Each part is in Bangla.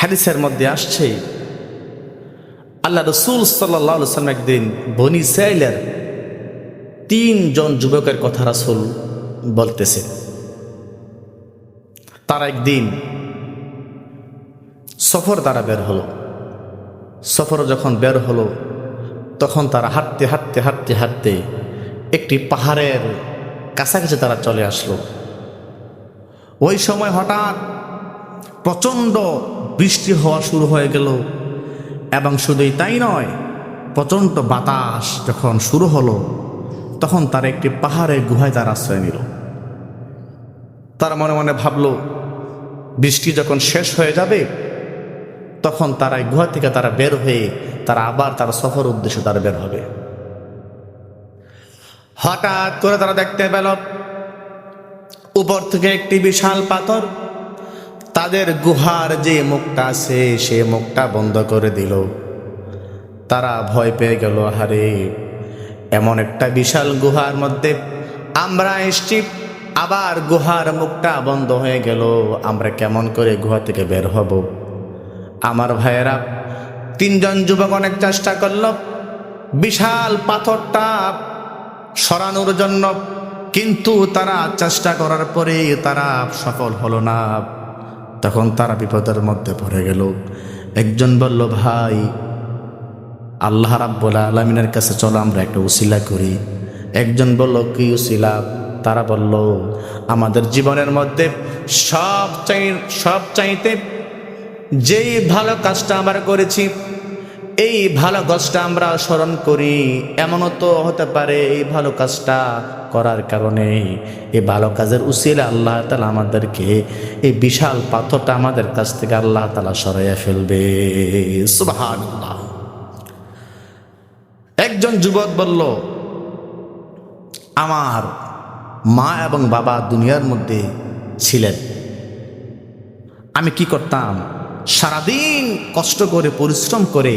হাদিসের মধ্যে আসছে আল্লাহ রসুল সাল্লাল্লাহু আলাইহি ওয়াসাল্লাম একদিন বনী ইসরাঈলের 3 জন যুবকের কথা রাসূল বলতেছে। তারা একদিন সফর দ্বারা বের হলো। সফর যখন বের হলো তখন তারা হাঁটতে হাঁটতে হাঁটতে হাঁটতে একটি পাহাড়ের কাছাকাছি তারা চলে আসলো। ওই সময় হঠাৎ প্রচণ্ড বৃষ্টি হওয়া শুরু হয়ে গেল, এবং শুধুই তাই নয়, প্রচণ্ড বাতাস যখন শুরু হলো তখন তারা একটি পাহাড়ের গুহায় তার আশ্রয় নিল। তারা মনে মনে ভাবলো বৃষ্টি যখন শেষ হয়ে যাবে তখন তারা এই গুহা থেকে তারা বের হয়ে তারা আবার তার সফর উদ্দেশ্যে তারা বের হবে। হঠাৎ করে তারা দেখতে পেল উপর থেকে একটি বিশাল পাথর তাদের গুহার যে মুখটা আছে সে মুখটা বন্ধ করে দিল। তারা ভয় পেয়ে গেল, আরে এমন একটা বিশাল গুহার মধ্যে আমরা এসছি, আবার গুহার মুখটা বন্ধ হয়ে গেল, আমরা কেমন করে গুহা থেকে বের হব? আমার ভাইয়েরা, 3 জন যুবক অনেক চেষ্টা করল বিশাল পাথরটা সরানোর জন্য, কিন্তু তারা চেষ্টা করার পরে তারা সফল হলো না। তখন তারা বিপদের মধ্যে পড়ে গেল। একজন বলল, ভাই আল্লাহ রাব্বুল আলামিনের কাছে চলো আমরা একটা উসিলা করি। একজন বলল, কি উসিলা? তারা বলল, আমাদের জীবনের মধ্যে সব চাইতে যেই ভালো কাজটা আমরা করেছি এই ভালো কাজটা আমরা স্মরণ করি। এমনও তো হতে পারে এই ভালো কাজটা করার কারণে এই ভালো কাজের উসিলা আল্লাহ তাআলা আমাদেরকে এই বিশাল পাথরটা আমাদের কাছ থেকে আল্লাহ তাআলা সরাইয়া ফেলবে। সুবহানাল্লাহ। একজন যুবক বলল, আমার মা এবং বাবা দুনিয়ার মধ্যে ছিলেন, আমি কি করতাম? সারাদিন কষ্ট করে পরিশ্রম করে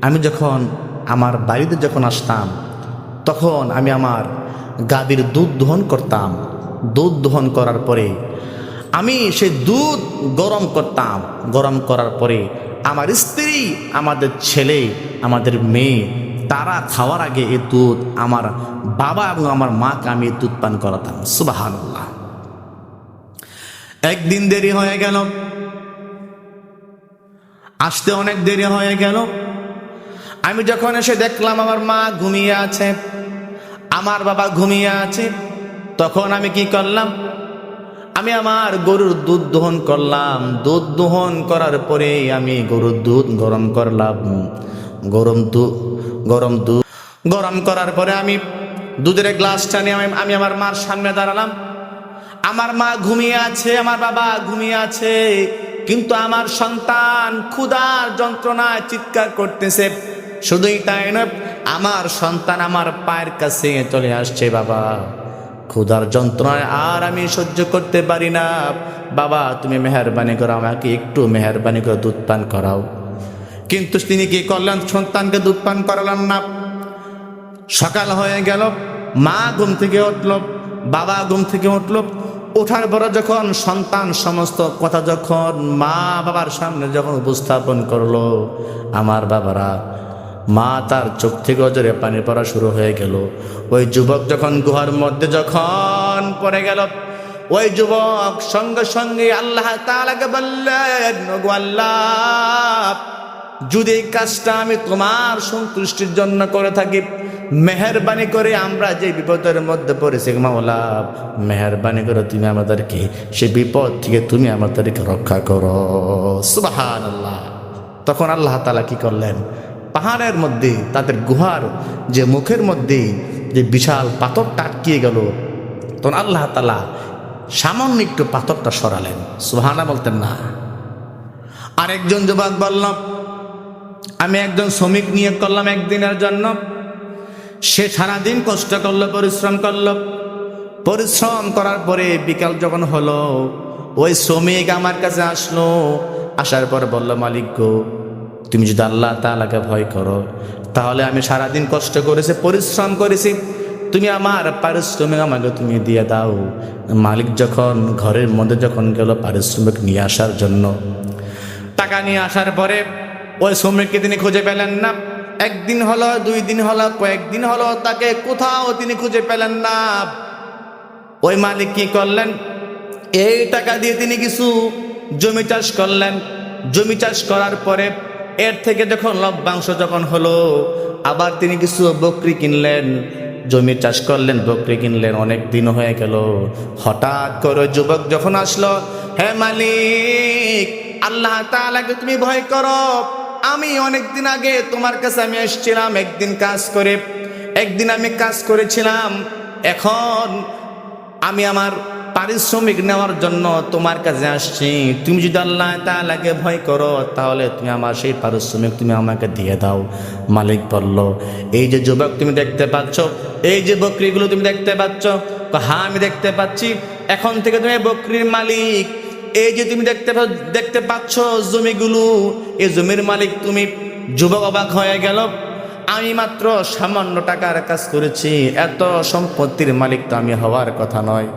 আমি যখন আমার বাড়িতে যখন আসতাম তখন আমি আমার গাভীর দুধ দহন করতাম। দুধ দহন করার পরে আমি সেই দুধ গরম করতাম। গরম করার পরে আমার স্ত্রী, আমাদের ছেলে, আমাদের মেয়ে তারা খাওয়ার আগে এই দুধ আমার বাবা এবং আমার মাকে আমি দুধ পান করাতাম। সুবহানাল্লাহ। একদিন দেরি হয়ে গেল, আসতে অনেক দেরি হয়ে গেল। আমি যখন এসে দেখলাম আমার মা ঘুমিয়ে আছে, আমার বাবা ঘুমিয়ে আছে, তখন আমি কি করলাম? আমি আমার গরুর দুধ দহন করলাম। দুধ দহন করার পরে আমি গরুর দুধ গরম করলাম। গরম করার পরে আমি দুধের গ্লাসটা নিয়ে আমি আমার মার সামনে দাঁড়ালাম। আমার মা ঘুমিয়ে আছে, আমার বাবা ঘুমিয়ে আছে, কিন্তু আমার সন্তান ক্ষুধার যন্ত্রণায় চিৎকার করতেছে। শুধুই তাই নয়, আমার সন্তান আমার পায়ের কাছে চলে আসছে, বাবা ক্ষুধার যন্ত্রণায় আর আমি সহ্য করতে পারি না, বাবা তুমি মেহেরবানি করো, আমাকে একটু মেহেরবানি করে দুধ পান করাও। কিন্তু তিনি কি করলেন? সন্তানকে দুধ পান করালেন না। সকাল হয়ে গেল, মা ঘুম থেকে উঠল, বাবা ঘুম থেকে উঠল। ওঠার পরে যখন সন্তান সমস্ত কথা যখন মা বাবার সামনে যখন উপস্থাপন করলো, আমার বাবারা, মা তার চোখ থেকে অজরে পানি পড়া শুরু হয়ে গেল। ওই যুবক যখন গুহার মধ্যে যখন পড়ে গেল, ওই যুবক সঙ্গে সঙ্গে আল্লাহ তাআলাকে বললেন, ওগো আল্লাহ, যদি এই কাজটা আমি তোমার সন্তুষ্টির জন্য করে থাকি, মেহেরবানি করে আমরা যে বিপদের মধ্যে পড়েছি মাওলা, মেহেরবানি করে তুমি আমাদেরকে সেই বিপদ থেকে তুমি আমাদেরকে রক্ষা করো। সুবহানাল্লাহ। তখন আল্লাহ তাআলা কি করলেন? পাহাড়ের মধ্যে তাদের গুহার যে মুখের মধ্যে যে বিশাল পাথরটা আটকিয়ে গেল, তখন আল্লাহ তাআলা সামান্য একটু পাথরটা সরালেন। সুবহানাল্লাহ বলতেন না? আরেকজন যুবক বলল, আমি একজন শ্রমিক নিয়োগ করলাম একদিনের জন্য। সে সারাদিন কষ্ট করলো, পরিশ্রম করলো। পরিশ্রম করার পরে বিকাল যখন হলো, ওই শ্রমিক আমার কাছে আসলো। আসার পর বলল, মালিক গো, তুমি যদি আল্লাহ তাআলাকে ভয় করো তাহলে আমি সারাদিন কষ্ট করেছি, পরিশ্রম করেছি, তুমি আমার পারিশ্রমিক আমাকে তুমি দিয়ে দাও। মালিক যখন ঘরের মধ্যে যখন গেল পারিশ্রমিক নিয়ে আসার জন্য, টাকা নিয়ে আসার পরে ওই শ্রমিককে তিনি খুঁজে পেলেন না। একদিন হলো, 2 দিন হলো, কয়েকদিন হলো, তাকে কোথাও তিনি খুঁজে পেলেন না। ওই মালিক কি করলেন, এই টাকা দিয়ে তিনি কিছু জমি চাষ করলেন। জমি চাষ করার পরে এর থেকে যখন লভ্যাংশ যখন হলো, আবার তিনি কিছু বকরি কিনলেন। জমি চাষ করলেন, বকরি কিনলেন, অনেক দিন হয়ে গেল। হঠাৎ করে যুবক যখন আসলো, হে মালিক, আল্লাহ তাআলাকে তুমি ভয় করো। আমি অনেক দিন আগে তোমার কাছে আমি এসেছিলাম, একদিন আমি কাজ করেছিলাম। এখন আমি আমার পারিশ্রমিক নেওয়ার জন্য তোমার কাছে আসছি। তুমি যদি আল্লাহ তাআলাকে ভয় করো, তাহলে তুমি আমার সেই পারিশ্রমিক তুমি আমাকে দিয়ে দাও। মালিক বলল, এই যে যুবক তুমি দেখতে পাচ্ছ, এই যে বকরিগুলো তুমি দেখতে পাচ্ছ? হ্যাঁ, আমি দেখতে পাচ্ছি। এখন থেকে তুমি বকরির মালিক। এই যে তুমি দেখতে পাচ্ছ জমিগুলো, এই জমির মালিক তুমি। যুবক অবাক হয়ে গেল, আমি মাত্র সামান্য টাকার কাজ করেছি, এত সম্পত্তির মালিক তো আমি হওয়ার কথা নয়।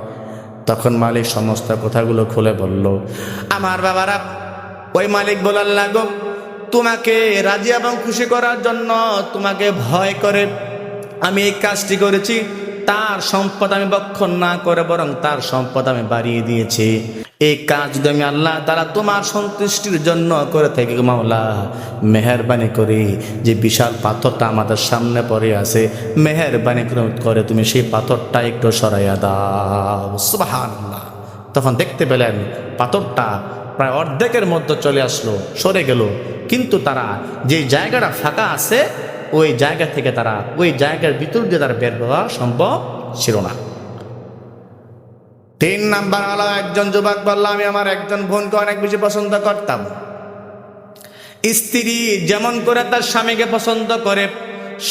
তখন মালিক সমস্ত কথাগুলো খুলে বলল। আমার বাবারা, ওই মালিক বলার লাগো, তোমাকে রাজি এবং খুশি করার জন্য, তোমাকে ভয় করে আমি এই কাজটি করেছি। তার সম্পদ আমি বক্ষণ না করে বরং তার সম্পদ আমি বাড়িয়ে দিয়েছি। এই কাজ যদি আমি আল্লাহ তাআলা তোমার সন্তুষ্টির জন্য করে থাকি, মাওলা মেহেরবানি করে যে বিশাল পাথরটা আমাদের সামনে পড়ে আছে, মেহেরবানি করে তুমি সেই পাথরটা একটু সরাইয়া দাও। সুবহানাল্লাহ। তখন দেখতে পেলেন পাথরটা প্রায় অর্ধেকের মধ্যে চলে আসলো, সরে গেল। কিন্তু তারা যে জায়গাটা ফাঁকা আছে, ওই জায়গা থেকে তারা ওই জায়গার ভিতর দিয়ে তারা বের হওয়া সম্ভব ছিল না। 3 নাম্বার হলো, একজন যুবক বলল, আমি আমার একজন বোনকে অনেক বেশি পছন্দ করতাম। স্ত্রী যেমন করে তার স্বামীকে পছন্দ করে,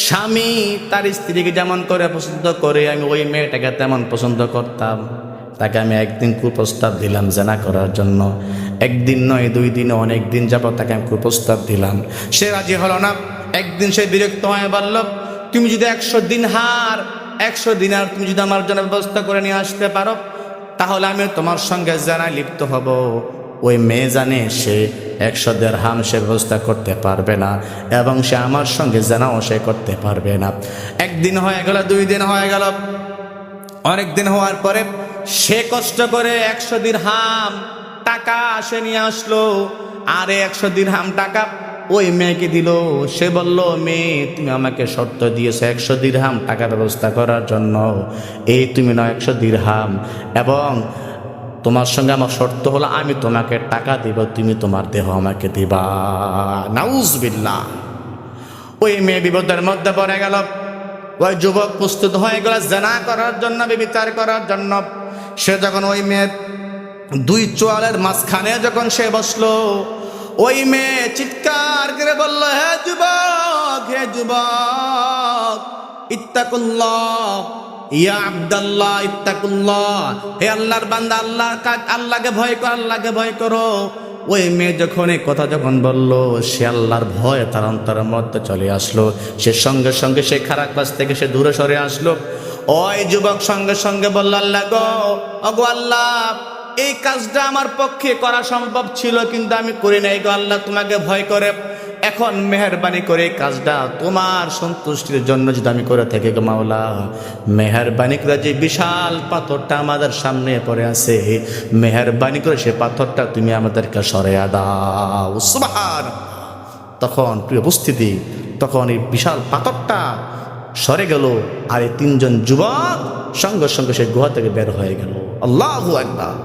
স্বামী তার স্ত্রীকে যেমন করে পছন্দ করে, আমি ওই মেয়েটাকে তেমন পছন্দ করতাম। তাকে আমি একদিন কুপ্রস্তাব দিলাম জেনা করার জন্য। একদিন নয়, 2 দিনে, অনেক দিন যাবত তাকে আমি কুপ্রস্তাব দিলাম। সে রাজি হলো না। একদিন সে বিরক্ত হয়ে বলল, তুমি যদি 100 দিনার তুমি যদি আমার জন্য ব্যবস্থা করে নিয়ে আসতে পারো, তাহলে আমি তোমার সঙ্গে জেনায় লিপ্ত হব। ওই মেয়ে জানে সে 100 দিরহাম সে ব্যবস্থা করতে পারবে না, এবং সে আমার সঙ্গে জেনাও সে করতে পারবে না। 1 দিন হয়ে গেল, 2 দিন হয়ে গেল, অনেক দিন হওয়ার পরে সে কষ্ট করে 100 দিরহাম টাকা সে নিয়ে আসলো। আর 100 দিরহাম টাকা ওই মেয়েকে দিল। সে বলল, মেয়ে, তুমি আমাকে শর্ত দিয়েছো 100 দিরহাম টাকা ব্যবস্থা করার জন্য। এই তুমি না 100 দিরহাম, এবং তোমার সঙ্গে আমার শর্ত হলো আমি তোমাকে টাকা দিব, তুমি তোমার দেহ আমাকে দিবা। নাউজুবিল্লাহ। ওই মেয়ে বিপদের মধ্যে পড়ে গেল। ওই যুবক প্রস্তুত হয়ে গেল জেনা করার জন্য, ব্যভিচার করার জন্য। সে যখন ওই মেয়ের 2 চোয়ালের মাঝখানে যখন সে বসলো, ওই মেয়ে চিৎকার করে বলল, হে যুবক, হে যুবক, ইত্তাকুল্লাহ ইয়া আব্দাল্লাহ, ইত্তাকুল্লাহ, হে আল্লাহর বান্দা, আল্লাহকে ভয় করো, আল্লাহকে ভয় করো। ওই মেয়ে যখন এই কথা যখন বলল, সে আল্লাহর ভয় তার অন্তরের মধ্যে চলে আসলো। সে সঙ্গে সঙ্গে সে খারাপ কাজ থেকে সে দূরে সরে আসলো। ওই যুবক সঙ্গে সঙ্গে বলল, আল্লাহ গো, ওগো আল্লাহ, এই কাজটা আমার পক্ষে করা সম্ভব ছিল, কিন্তু আমি করি নাই গো আল্লাহ, তোমাকে ভয় করে। এখন মেহেরবানি করে এই কাজটা তোমার সন্তুষ্টির জন্য যদি আমি করে থাকি গো মাওলা, মেহেরবানি করে যে বিশাল পাথরটা আমাদের সামনে পড়ে আছে, মেহেরবানি করে সে পাথরটা তুমি আমাদেরকে সরাইয়া দাও। সুবহানাল্লাহ। তখন প্রিয় উপস্থিতি, তখন এই বিশাল পাথরটা সরে গেল, আর এই 3 জন যুবক সঙ্গে সঙ্গে সেই গুহা থেকে বের হয়ে গেল। আল্লাহু আকবার।